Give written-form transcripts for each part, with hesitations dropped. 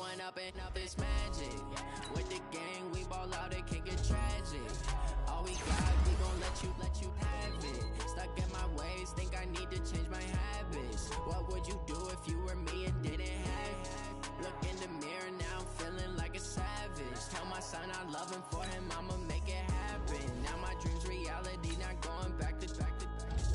Growing up and up is magic. With the gang, we ball out, it can get tragic. All we got, we gon' let you have it. Stuck in my ways, think I need to change my habits. What would you do if you were me and didn't have it? Look in the mirror, now I'm feeling like a savage. Tell my son I love him, for him I'ma make it happen. Now my dream's reality, not going back to.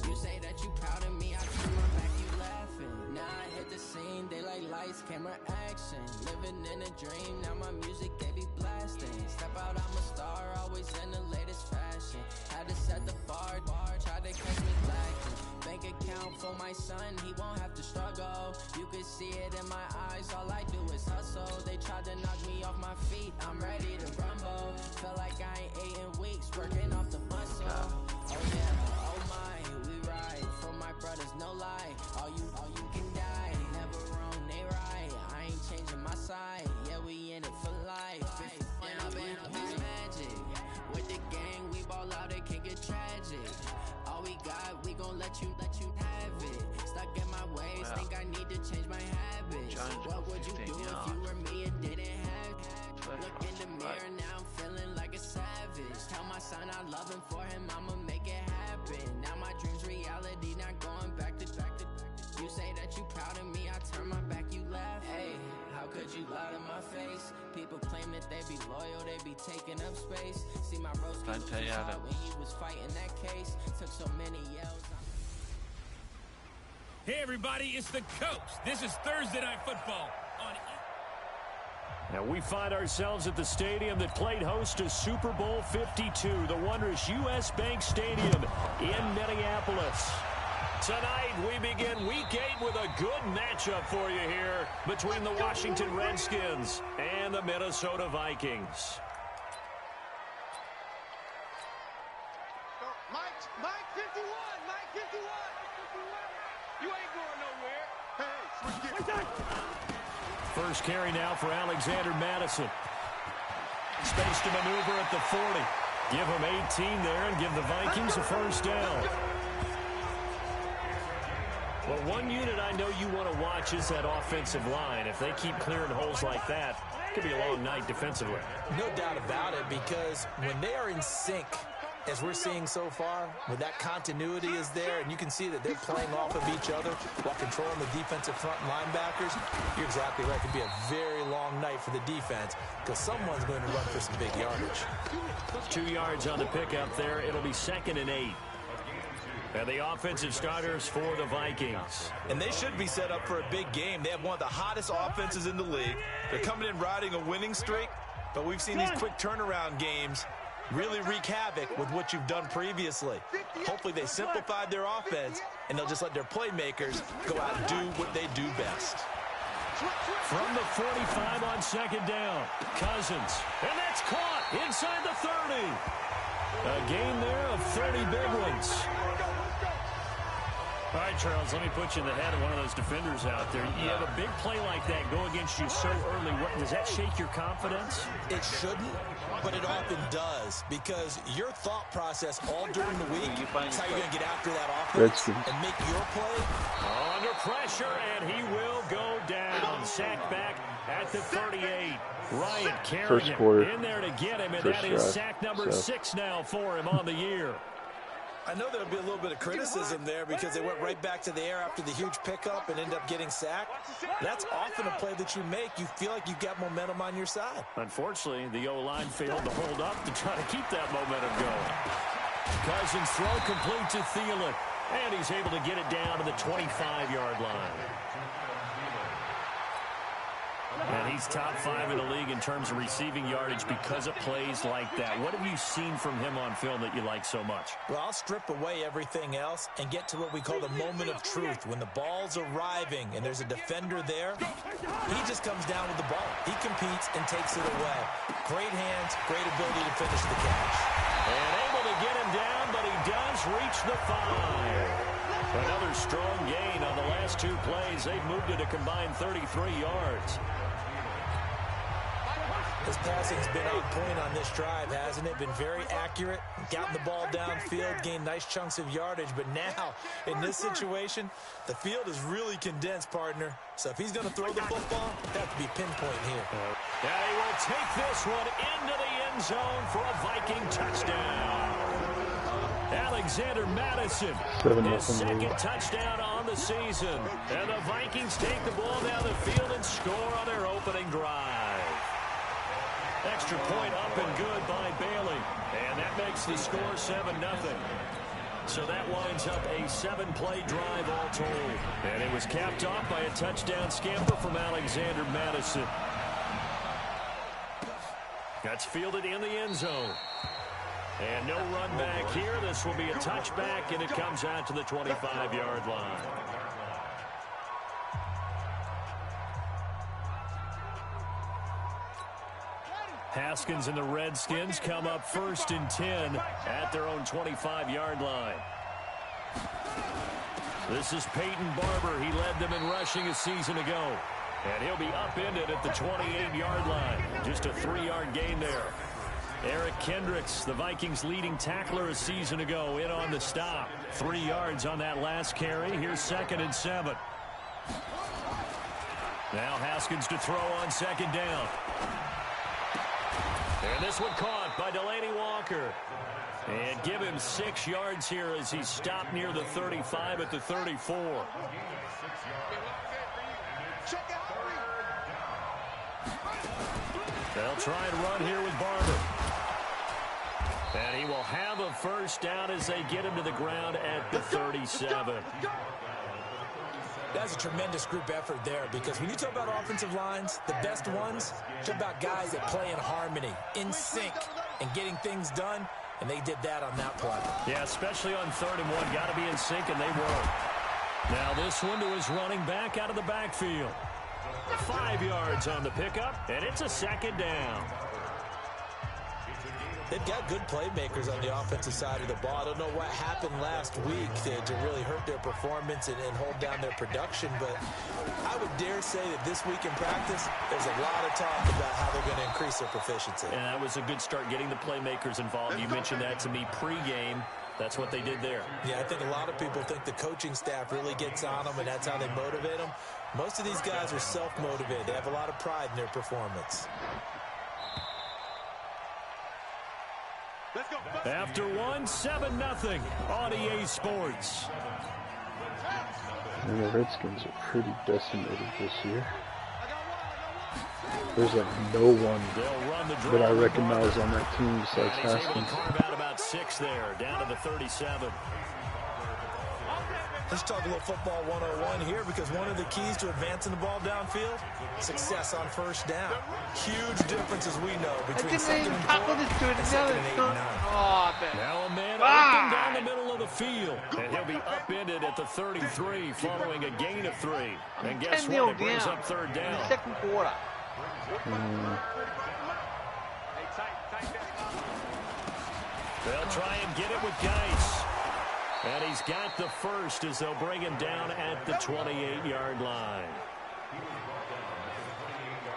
You say that you proud of me, I turn my back, you laughing. Now I hit the scene, they like lights, camera, action. Living in a dream, now my music, they be blasting. Step out, I'm a star, always in the latest fashion. Had to set the bar, try to catch me lacking. Bank account for my son, he won't have to struggle. You can see it in my eyes, all I do is hustle. They tried to knock me off my feet, I'm ready to rumble. Felt like I ain't ate in weeks, working off the muscle. Oh yeah, oh my, we ride for my brothers, no lie. All you can die, never wrong, they right. I ain't changing my side, yeah, we in it for life. It's magic. With the gang, we ball out, it can get tragic. All we got, we gon' let you have it. Stuck in my ways, think I need to change my habits. What would you do if you were me and didn't have it? Look in the mirror, now I'm feeling like a savage. Tell my son I love him, for him I'ma make it happen. Now my dream's reality, not going back to. You say that you proud of me, I turn my back, you laugh. Hey, how could you lie to my face? People claim that they be loyal, they be taking up space. See my roast when he was fighting that case. Took so many yells. Hey everybody, it's the Coach. This is Thursday Night Football on. And we find ourselves at the stadium that played host to Super Bowl 52, the wondrous U.S. Bank Stadium in Minneapolis. Tonight, we begin Week 8 with a good matchup for you here between the Washington Redskins and the Minnesota Vikings. Mike 51, Mike 51. You ain't going nowhere. Hey, switch gears. First carry now for Alexander Madison. Space to maneuver at the 40. Give him 18 there and give the Vikings a first down. Well, one unit I know you want to watch is that offensive line. If they keep clearing holes like that, it could be a long night defensively. No doubt about it, because when they are in sync, as we're seeing so far, when that continuity is there, and you can see that they're playing off of each other while controlling the defensive front linebackers, you're exactly right. It could be a very long night for the defense, because someone's going to run for some big yardage. 2 yards on the pickup there. It'll be 2nd and 8. And the offensive starters for the Vikings. And they should be set up for a big game. They have one of the hottest offenses in the league. They're coming in riding a winning streak, but we've seen these quick turnaround games really wreak havoc with what you've done previously. Hopefully they simplified their offense, and they'll just let their playmakers go out and do what they do best. From the 45 on 2nd down, Cousins. And that's caught inside the 30. A gain there of 30 big ones. All right, Charles, let me put you in the head of one of those defenders out there. You have a big play like that go against you so early. Does that shake your confidence? It shouldn't, but it often does, because your thought process all during the week is how you're going to get after that offense and make your play. Under pressure, and he will go down. Sacked back at the 38. Ryan carrying him in there to get him, and that is sack number 6 now for him on the year. I know there'll be a little bit of criticism there because they went right back to the air after the huge pickup and ended up getting sacked. That's often a play that you make. You feel like you've got momentum on your side. Unfortunately, the O-line failed to hold up to try to keep that momentum going. Cousins throw complete to Thielen, and he's able to get it down to the 25-yard line. And he's top 5 in the league in terms of receiving yardage because of plays like that. What have you seen from him on film that you like so much? Well, I'll strip away everything else and get to what we call the moment of truth. When the ball's arriving and there's a defender there, he just comes down with the ball. He competes and takes it away. Great hands, great ability to finish the catch. And able to get him down, but he does reach the 5. Another strong gain on the last 2 plays. They've moved it a combined 33 yards. His passing's been on point on this drive, hasn't it? Been very accurate, gotten the ball downfield, gained nice chunks of yardage. But now, in this situation, the field is really condensed, partner. So if he's going to throw the football, it has to be pinpoint here. And he will take this one into the end zone for a Viking touchdown. Alexander Madison, his second touchdown on the season. And the Vikings take the ball down the field and score on their opening drive. Extra point up and good by Bailey. And that makes the score 7-0. So that winds up a 7-play drive all told. And it was capped off by a touchdown scamper from Alexander Madison. That's fielded in the end zone. And no run back here. This will be a touchback, and it comes out to the 25-yard line. Haskins and the Redskins come up 1st and 10 at their own 25-yard line. This is Peyton Barber. He led them in rushing a season ago. And he'll be upended at the 28-yard line. Just a 3-yard gain there. Eric Kendricks, the Vikings' leading tackler a season ago, in on the stop. 3 yards on that last carry. Here's 2nd and 7. Now Haskins to throw on 2nd down. And this one caught by Delaney Walker. And give him 6 yards here as he's stopped near the 35 at the 34. They'll try and run here with Barber. And he will have a first down as they get him to the ground at the 37. That's a tremendous group effort there, because when you talk about offensive lines, the best ones, talk about guys that play in harmony, in sync, and getting things done, and they did that on that play. Yeah, especially on 3rd and 1. Got to be in sync, and they were. Now this one to his running back out of the backfield. 5 yards on the pickup, and it's a 2nd down. They've got good playmakers on the offensive side of the ball. I don't know what happened last week to really hurt their performance and hold down their production, but I would dare say that this week in practice, there's a lot of talk about how they're going to increase their proficiency. And that was a good start, getting the playmakers involved. You mentioned that to me pregame. That's what they did there. Yeah, I think a lot of people think the coaching staff really gets on them, and that's how they motivate them. Most of these guys are self-motivated. They have a lot of pride in their performance. After one, 7-0 on EA Sports. And the Redskins are pretty decimated this year. There's like no one that I recognize on that team besides Haskins. Carve out about 6 there, down to the 37. Let's talk a little football 101 here, because one of the keys to advancing the ball downfield, success on 1st down. Huge difference, as we know, between 2nd and 4 and 2nd and 8 and 9. Now a man open down the middle of the field, and he'll be upended at the 33 following a gain of 3. And guess what? It brings up 3rd down. 2nd quarter. They'll try and get it with Geis. And he's got the first as they'll bring him down at the 28-yard line.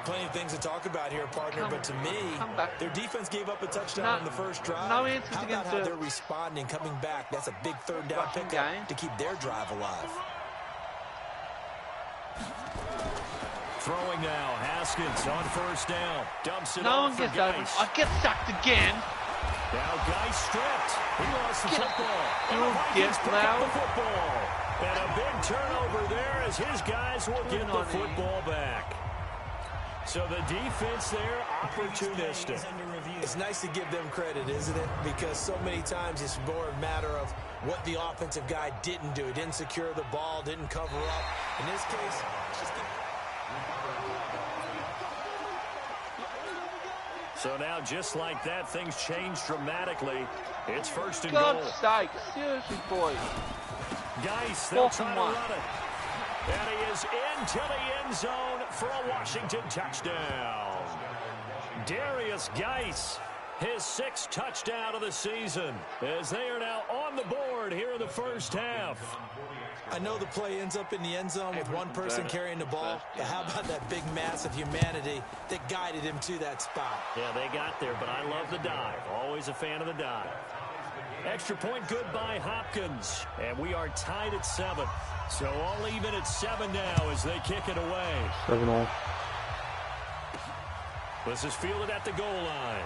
Plenty of things to talk about here, partner, but to me, their defense gave up a touchdown in the first drive. No answers How about how they're responding, coming back? That's a big 3rd down pickup to keep their drive alive. Throwing now, Haskins on 1st down. Dumps it no off one for gets Geis. open. I get sacked again. Now Geis stripped. He lost the football. And the Vikings pick up the football. And a big turnover there as his guys will get the football back. So the defense there, opportunistic. It's nice to give them credit, isn't it? Because so many times it's more a matter of what the offensive guy didn't do. He didn't secure the ball, didn't cover up. In this case, just So now, just like that, things change dramatically. It's 1st and God's goal. sake, seriously, boys. Geis, they'll try to run it. And he is into the end zone for a Washington touchdown. Darius Geis, his 6th touchdown of the season, as they are now on the board here in the 1st half. I know the play ends up in the end zone with one person carrying the ball, but how about that big mass of humanity that guided him to that spot? Yeah, they got there, but I love the dive. Always a fan of the dive. Extra point good by Hopkins, and we are tied at 7. So all even at 7 now as they kick it away. 7-all. This is fielded at the goal line.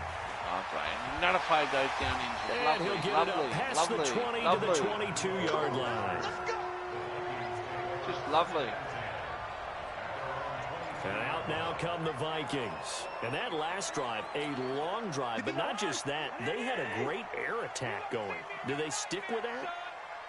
Oh, Brian, nullify those down in. And he'll get it up past the 20 to the 22-yard line. Just lovely. And out now come the Vikings. And that last drive, a long drive, but not just that. They had a great air attack going. Do they stick with that?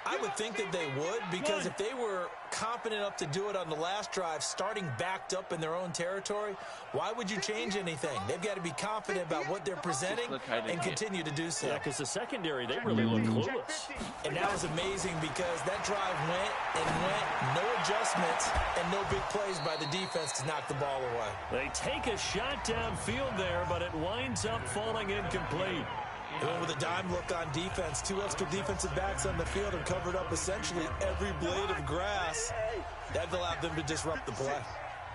I would think that they would, because if they were confident enough to do it on the last drive, starting backed up in their own territory, why would you change anything? They've got to be confident about what they're presenting and continue to do so. Yeah, because the secondary, they really look clueless. And that was amazing because that drive went and went, no adjustments, and no big plays by the defense to knock the ball away. They take a shot downfield there, but it winds up falling incomplete. And with a dime look on defense, 2 extra defensive backs on the field and covered up essentially every blade of grass. That allowed them to disrupt the play.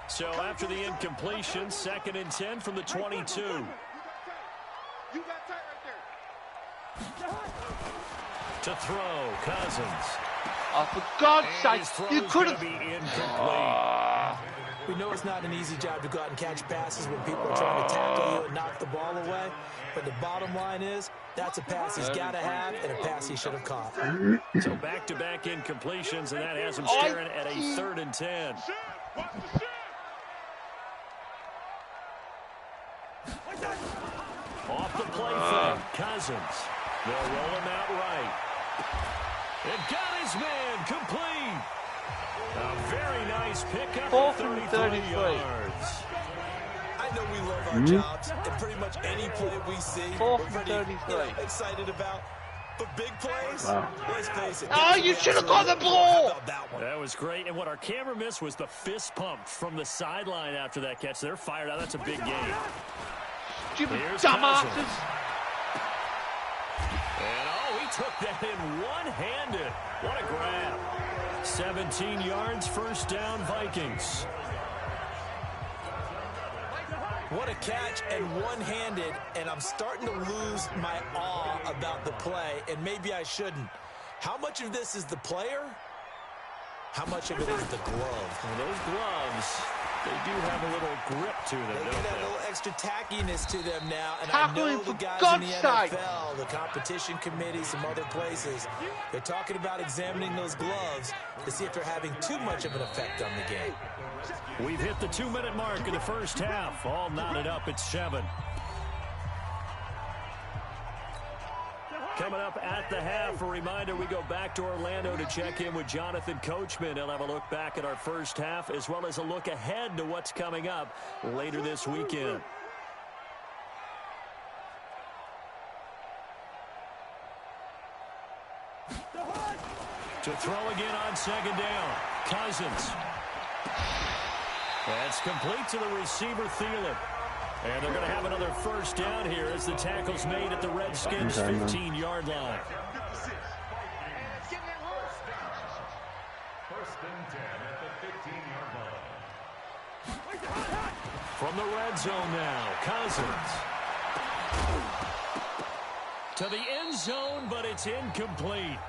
So after the incompletion, 2nd and 10 from the 22. You got tight right there. To throw, Cousins. Oh, for God's And his sake, throw you is could gonna have. be incomplete. We know it's not an easy job to go out and catch passes when people are trying to tackle you and knock the ball away. But the bottom line is, that's a pass he's got to have and a pass he should have caught. So back-to-back incompletions, and that has him staring at a 3rd and 10. Off the play fake, Cousins. They'll roll him out right. It got his man complete. A very nice pickup of 33 yards. I know we love our jobs, and pretty much any play we see, we're pretty excited about. But big plays, let's face it. Oh, you should have got the ball! That was great. And what our camera missed was the fist pump from the sideline after that catch. They're fired out. That's a big game. Stupid Here's dumbasses. Cousins. And, he took that in one-handed. What a grab. 17 yards, 1st down, Vikings. What a catch and one-handed, and I'm starting to lose my awe about the play, and maybe I shouldn't. How much of this is the player? How much of it is the glove? And those gloves, they do have a little grip to them, They don't get they? a little extra tackiness to them now, and I Tackling know the for guys God's in the sake. NFL, the competition committee, some other places, they're talking about examining those gloves to see if they're having too much of an effect on the game. We've hit the 2-minute mark in the first half. All knotted up at 7. Coming up at the half, a reminder, we go back to Orlando to check in with Jonathan Coachman. He'll have a look back at our first half as well as a look ahead to what's coming up later this weekend. To throw again on 2nd down. Cousins. That's complete to the receiver, Thielen. And they're going to have another 1st down here as the tackle's made at the Redskins' 15-yard line. 1st and 10 at the 15-yard line. From the red zone now, Cousins. To the end zone, but it's incomplete.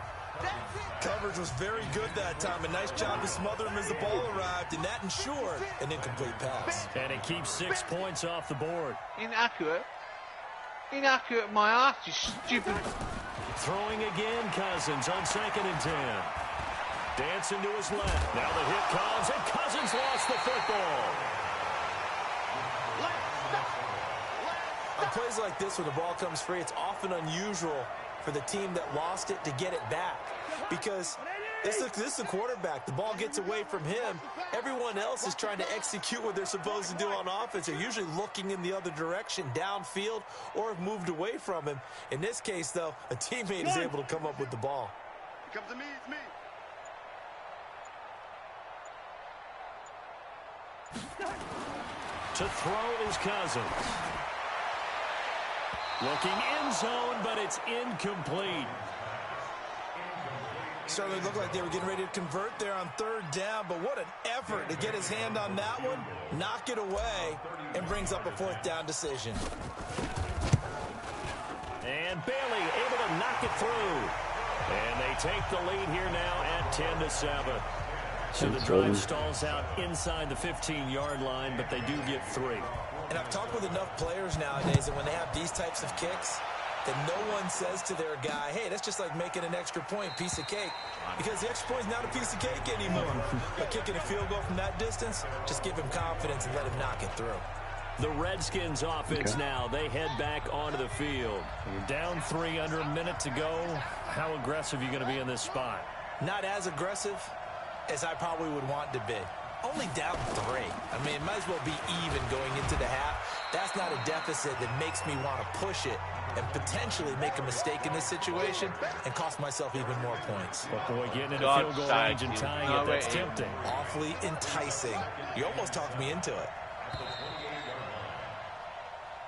Coverage was very good that time. A nice job to smother him as the ball arrived, and that ensured an incomplete pass. And it keeps 6 points off the board. Inaccurate. Inaccurate, my ass, you stupid. Throwing again, Cousins on 2nd and 10. Dancing to his left. Now the hit comes, and Cousins lost the football. On plays like this, when the ball comes free, it's often unusual for the team that lost it to get it back, because this is the quarterback. The ball gets away from him. Everyone else is trying to execute what they're supposed to do on offense. They're usually looking in the other direction, downfield, or have moved away from him. In this case, though, a teammate is able to come up with the ball. Come to me, it's me. To throw is Cousins. Looking end zone, but it's incomplete. Certainly looked like they were getting ready to convert there on 3rd down, but what an effort to get his hand on that one, knock it away, and brings up a 4th down decision. And Bailey able to knock it through. And they take the lead here now at 10-7. So the drive stalls out inside the 15-yard line, but they do get 3. And I've talked with enough players nowadays that when they have these types of kicks, that no one says to their guy, hey, that's just like making an extra point, piece of cake. Because the extra point is not a piece of cake anymore. But kicking a field goal from that distance, just give him confidence and let him knock it through. The Redskins offense now, they head back onto the field. You're down 3 under a minute to go. How aggressive are you going to be in this spot? Not as aggressive as I probably would want to be. Only down 3. I mean, it might as well be even going into the half. That's not a deficit that makes me want to push it and potentially make a mistake in this situation and cost myself even more points. But boy, getting into field goal range and tying it, that's tempting. Awfully enticing. You almost talked me into it.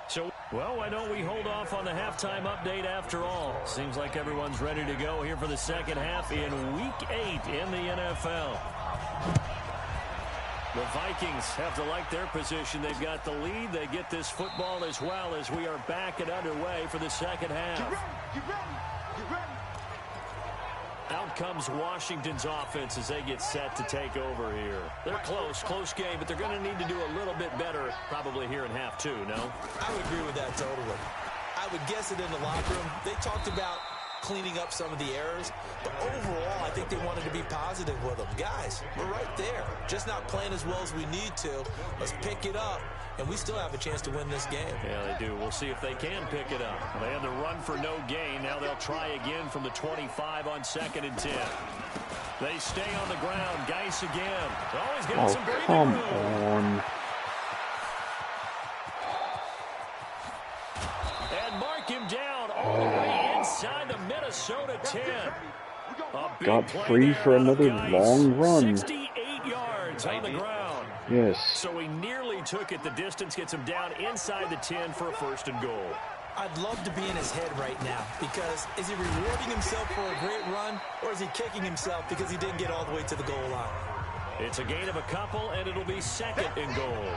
So, well, why don't we hold off on the halftime update after all? Seems like everyone's ready to go here for the second half in Week 8 in the NFL. The Vikings have to like their position. They've got the lead. They get this football as well as we are back and underway for the second half. Get ready. Out comes Washington's offense as they get set to take over here. They're close game, but they're going to need to do a little bit better probably here in half 2, no? I would agree with that totally. I would guess it in the locker room. They talked about cleaning up some of the errors, but overall I think they wanted to be positive with them. Guys, we're right there, just not playing as well as we need to. Let's pick it up, and we still have a chance to win this game. Yeah, they do. We'll see if they can pick it up. They had to run for no gain. Now they'll try again from the 25 on 2nd and 10. They stay on the ground. Geis again. Always getting some breathing room. And mark him down all the way inside the Minnesota 10. Got free for another long run. 68 yards on the ground. Yes. So he nearly took it the distance, gets him down inside the 10 for a 1st and goal. I'd love to be in his head right now, because is he rewarding himself for a great run, or is he kicking himself because he didn't get all the way to the goal line? It's a gain of a couple, and it'll be 2nd and goal.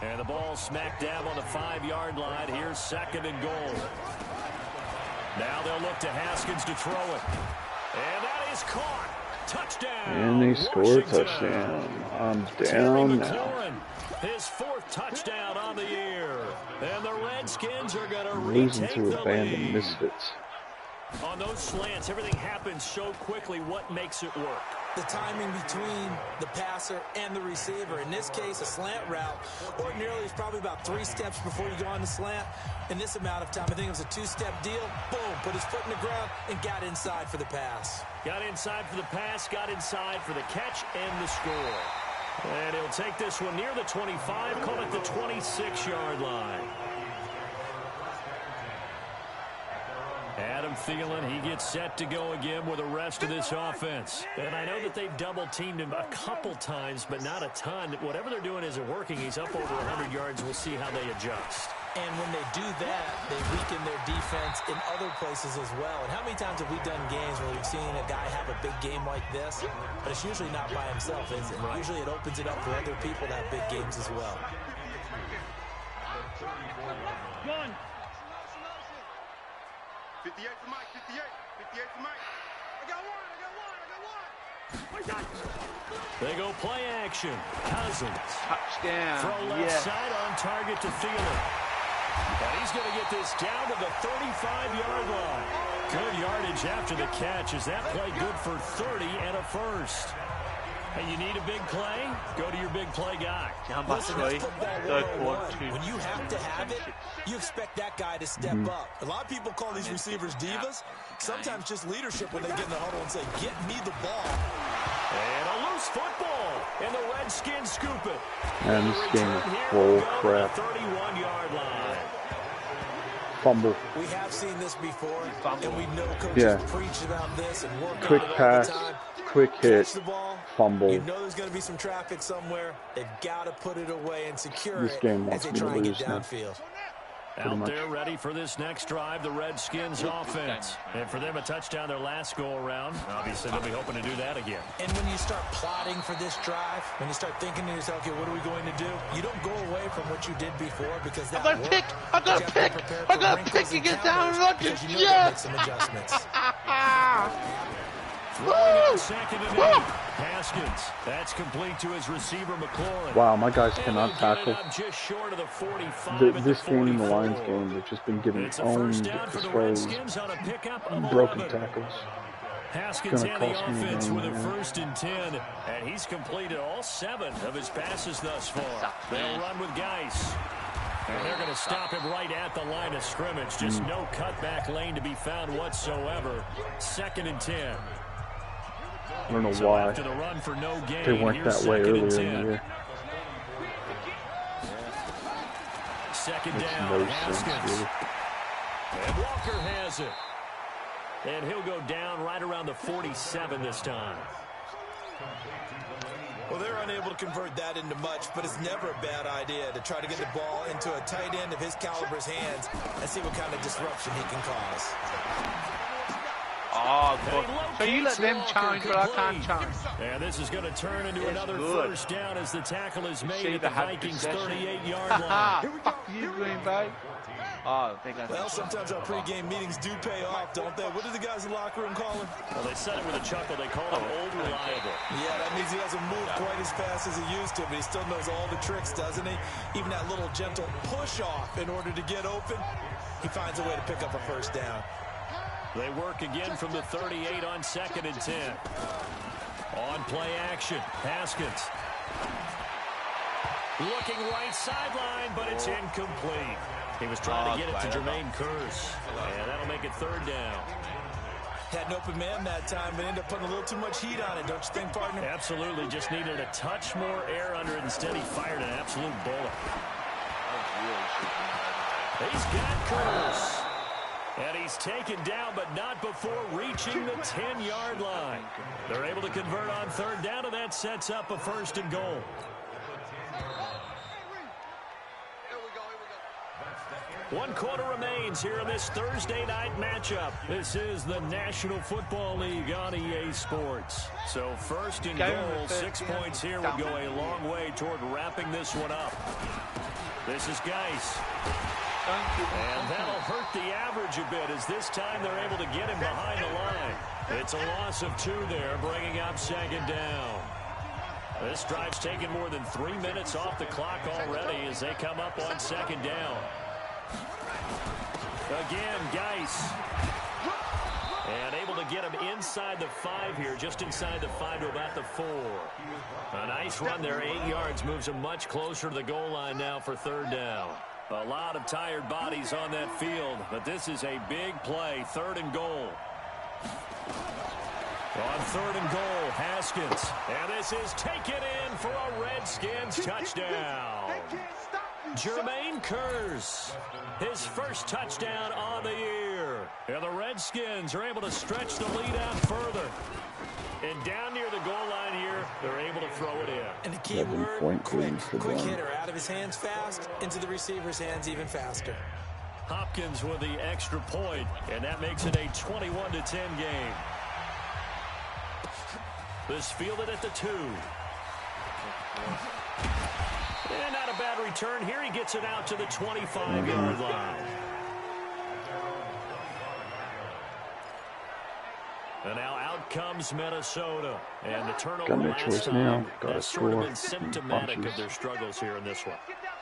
And the ball smack dab on the 5-yard line. Here's 2nd and goal. Now they'll look to Haskins to throw it. And that is caught. Touchdown. And they score a touchdown. I'm down now. His 4th touchdown on the year. And the Redskins are going to losing retake to the a band lead. of misfits. On those slants, everything happens so quickly. What makes it work? The timing between the passer and the receiver. In this case, a slant route ordinarily is probably about 3 steps before you go on the slant. In this amount of time, I think it was a 2-step deal. Boom, put his foot in the ground and got inside for the pass. Got inside for the pass, got inside for the catch and the score. And he'll take this one near the 25, call it the 26-yard line. Adam Thielen, he gets set to go again with the rest of this offense. And I know that they've double-teamed him a couple times, but not a ton. Whatever they're doing isn't working. He's up over 100 yards. We'll see how they adjust. And when they do that, they weaken their defense in other places as well. And how many times have we done games where we've seen a guy have a big game like this? But it's usually not by himself, is it? Right. Usually it opens it up for other people to have big games as well. Gun. 58 to Mike, 58 to Mike. I got one. They go play action. Cousins. Touchdown. Throw left side on target to Thielen. And he's going to get this down to the 35-yard line. Good yardage after the catch. Is that play good for 30 and a 1st? Hey, you need a big play? Go to your big play guy. Listen, that's football 101. When you have to have it, you expect that guy to step up. A lot of people call these receivers divas. Sometimes just leadership when they get in the huddle and say, get me the ball. And a loose football. And the Redskins scoop it. And this game is full crap. 31-yard line. Fumble. We have seen this before, and we know coaches preach about this and work Quick on it pass, all the time. quick hit, The ball, fumble. you know there's going to be some traffic somewhere. They've got to put it away and secure This it game as wants they me to try and get lose now. downfield. Out there ready for this next drive, the Redskins offense. And for them, a touchdown their last go-around. Obviously, they'll be hoping to do that again. And when you start plotting for this drive, when you start thinking to yourself, okay, what are we going to do? You don't go away from what you did before because that I got a pick! I got a pick! You get down and run to you know you gotta make some adjustments. Throwing on 2nd and 8. Haskins. That's complete to his receiver, McLaurin. Wow, my guys cannot tackle. Just short of the 45 This game and the Lions game, they've just been getting owned as far as broken tackles. Haskins and the offense with a 1st and 10, and he's completed all 7 of his passes thus far. They'll run with Geis. And they're going to stop him right at the line of scrimmage. Just no cutback lane to be found whatsoever. 2nd and 10. I don't know why after the run for no gain, they weren't that way earlier in the year. 2nd Makes down, no Haskins. sense, really. And Walker has it. And he'll go down right around the 47 this time. Well, they're unable to convert that into much, but it's never a bad idea to try to get the ball into a tight end of his caliber's hands and see what kind of disruption he can cause. Oh, good. So you let them challenge, but I can't challenge. And this is going to turn into another good. 1st down as the tackle is made See at the the Vikings' possession. 38-yard line. Fuck you, Green Bay. Oh, they got Well, sometimes our pregame meetings do pay off, don't they? What do the guys in the locker room call him? Well, they said it with a chuckle. They call him Old Reliable. Yeah, that means he doesn't move quite as fast as he used to, but he still knows all the tricks, doesn't he? Even that little gentle push-off in order to get open, he finds a way to pick up a 1st down. They work again from the 38 on 2nd and 10. On play action, Haskins. Looking right sideline, but it's incomplete. He was trying to get it to Jermaine Kearse, and that'll make it 3rd down. Had an open man that time, but ended up putting a little too much heat on it, don't you think, partner? Absolutely, just needed a touch more air under it. Instead, he fired an absolute bullet. He's got Kearse. And he's taken down, but not before reaching the 10-yard line. They're able to convert on 3rd down, and that sets up a 1st and goal. One quarter remains here in this Thursday night matchup. This is the National Football League on EA Sports. So 1st and goal, 6 points here would go a long way toward wrapping this one up. This is Geis. And that'll hurt the average a bit as this time they're able to get him behind the line. It's a loss of 2 there, bringing up 2nd down. This drive's taken more than 3 minutes off the clock already as they come up on 2nd down. Again, Geis. And able to get him inside the 5 here, just inside the 5 to about the 4. A nice run there, 8 yards, moves him much closer to the goal line now for 3rd down. A lot of tired bodies on that field, but this is a big play, 3rd and goal. On 3rd and goal, Haskins. And this is taken in for a Redskins touchdown. Jermaine Kearse, his 1st touchdown on the year. And the Redskins are able to stretch the lead out further. And down near the goal line here, they're able to throw it in. And the key word, quick hitter. Out of his hands fast, into the receiver's hands even faster. Hopkins with the extra point, and that makes it a 21-10 game. This fielded at the 2. And not a bad return here. He gets it out to the 25-yard line. And now out comes Minnesota. And the turnover last time, that's sort of been symptomatic of their struggles here in this one.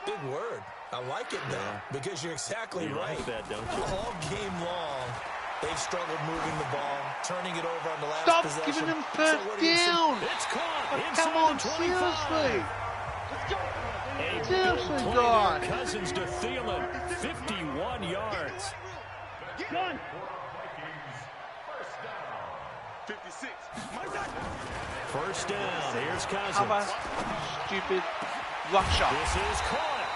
Big word. I like it, though, because you're exactly right. Like that, don't you? All game long, they've struggled moving the ball, turning it over on the last Stop possession. giving them 1st down. It's caught. Come on, seriously. Seriously, God. Cousins to Thielen, 51 yards. Gun. 56. 1st down. Here's Cousins. How about stupid rough shot? This is caught.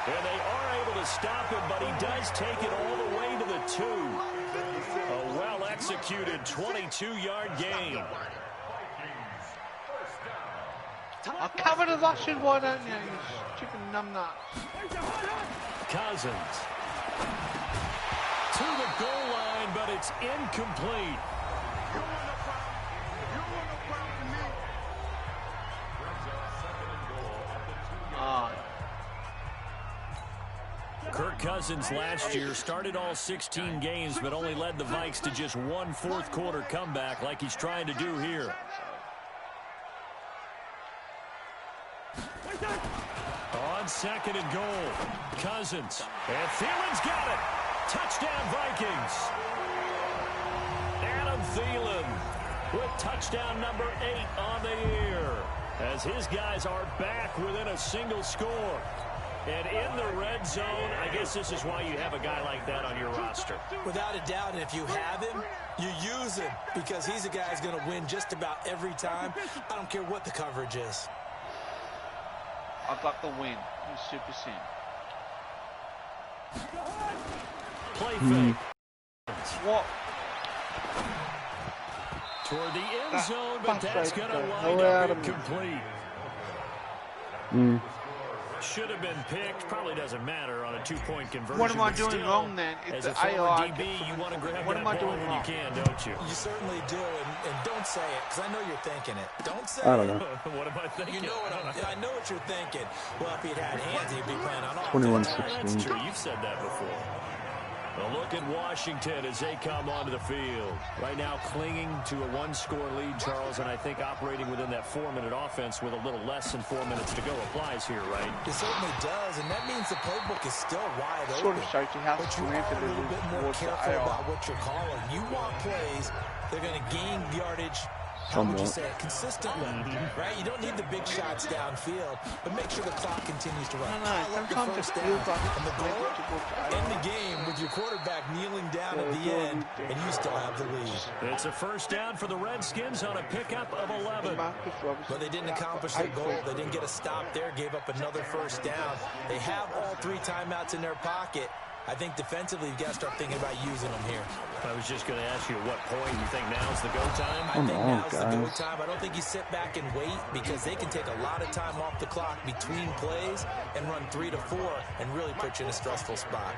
And they are able to stop him, but he does take it all the way to the 2. A well-executed 22-yard gain. I'll cover the Russian, why don't you stupid numbnut? Cousins. To the goal line, but it's incomplete. Kirk Cousins last year started all 16 games, but only led the Vikes to just one fourth-quarter comeback like he's trying to do here. On second and goal, Cousins. And Thielen's got it. Touchdown, Vikings. Adam Thielen with touchdown number 8 on the year, as his guys are back within a single score. And in the red zone, I guess this is why you have a guy like that on your roster. Without a doubt, and if you have him, you use him, because he's a guy who's going to win just about every time. I don't care what the coverage is. I'd like the win. He's super sim. Play fake. What? Toward the end zone, but that's going to wind up incomplete. Should have been picked. Probably doesn't matter on a two-point conversion. What am I doing wrong then? As a former DB, you want to grab that ball when you can, don't you? You certainly do, and don't say it, because I know you're thinking it. Don't say I don't know. What am I thinking? You know I know what you're thinking. Well, if he'd had hands, he'd be playing on offense. 21-16. That's true. You've said that before. A look at Washington as they come onto the field. Right now clinging to a one-score lead, Charles, and I think operating within that 4-minute offense with a little less than 4 minutes to go applies here, right? It certainly does, and that means the playbook is still wide open. Sort of shows you how but you are a little bit more careful about what you're calling. You want plays, they're going to gain yardage. How would you say it? Consistently, right? You don't need the big shots downfield, but make sure the clock continues to run. Sometimes it feels like and the goal, end the game with your quarterback kneeling down at the end, and you still have the lead. It's a first down for the Redskins on a pickup of 11. But they didn't accomplish their goal. They didn't get a stop there, gave up another first down. They have all 3 timeouts in their pocket. I think defensively, you've got to start thinking about using them here. I was just going to ask you at what point you think now's the go time? I think now's the go time. I don't think you sit back and wait, because they can take a lot of time off the clock between plays and run 3 to 4 and really put you in a stressful spot.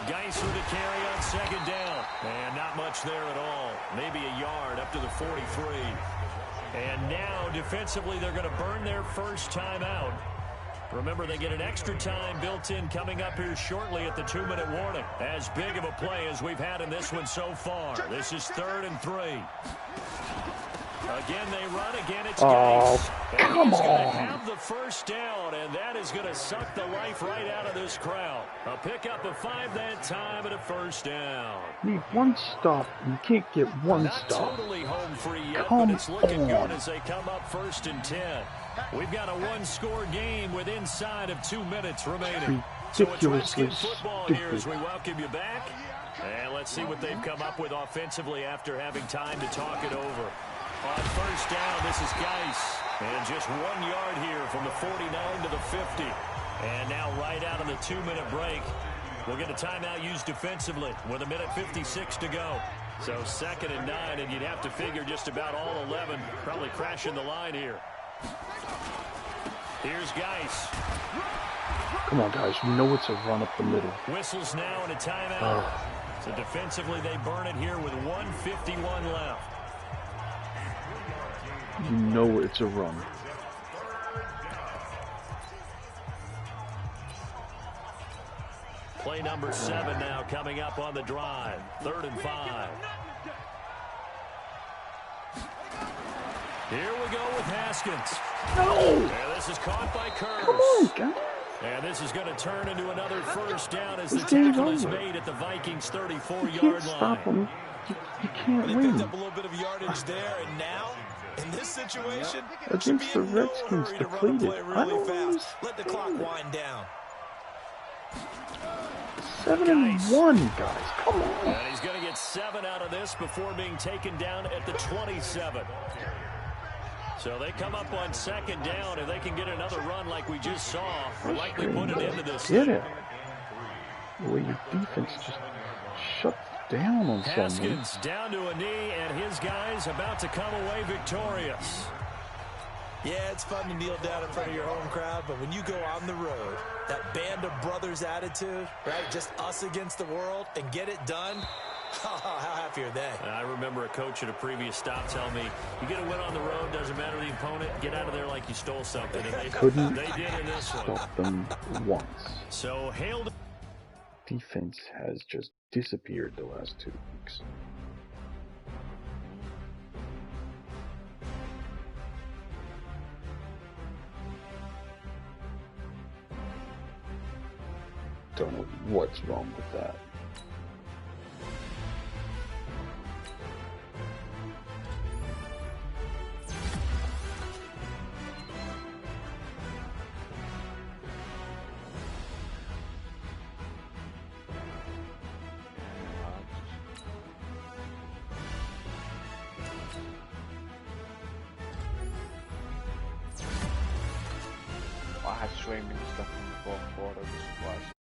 Geis with a carry on second down. And not much there at all. Maybe a yard up to the 43. And now, defensively, they're going to burn their first time out. Remember, they get an extra time built in coming up here shortly at the 2-minute warning. As big of a play as we've had in this one so far. This is 3rd and 3. Again, they run. Again, it's Geis. And he's going to have the first down, and that is going to suck the life right out of this crowd. A pickup of 5 that time and a first down. Need one stop. You can't get one Not stop. Totally home free yet, but it's looking good as they come up 1st and 10. We've got a one-score game with inside of 2 minutes remaining. So it's Redskins football here as we welcome you back. And let's see what they've come up with offensively after having time to talk it over. On first down, this is Geis. And just 1 yard here from the 49 to the 50. And now right out of the 2-minute break, we'll get a timeout used defensively with 1:56 to go. So 2nd and 9, and you'd have to figure just about all 11 probably crashing the line here. Here's Geis. Come on, guys. You know it's a run up the middle. Whistles now and a timeout. So defensively, they burn it here with 1:51 left. You know it's a run. Play number 7 now coming up on the drive. 3rd and 5. Here we go with Haskins. No! And this is caught by Kurz. Come on, guys. And this is going to turn into another first down as the tackle is made at the Vikings' 34-yard line. Stop them. You can't They win. picked up a little bit of yardage there, and now, in this situation, Against the Redskins depleted. I don't know. Let the clock wind down. 7-1, guys. Come on. And he's going to get 7 out of this before being taken down at the 27. So they come up on 2nd down. If they can get another run like we just saw, we'll likely put an end to this. Get it. The way your defense just shut down on someone. Haskins down to a knee, and his guys about to come away victorious. Yeah, it's fun to kneel down in front of your home crowd, but when you go on the road, that band of brothers attitude, right, just us against the world, and get it done, how happy are they? I remember a coach at a previous stop tell me, you get a win on the road, doesn't matter the opponent, get out of there like you stole something. And they did in this one. Stop them once. So, hail to... Defense has just disappeared the last 2 weeks. Don't know what's wrong with that. I had swimming stuff in the fourth quarter, just was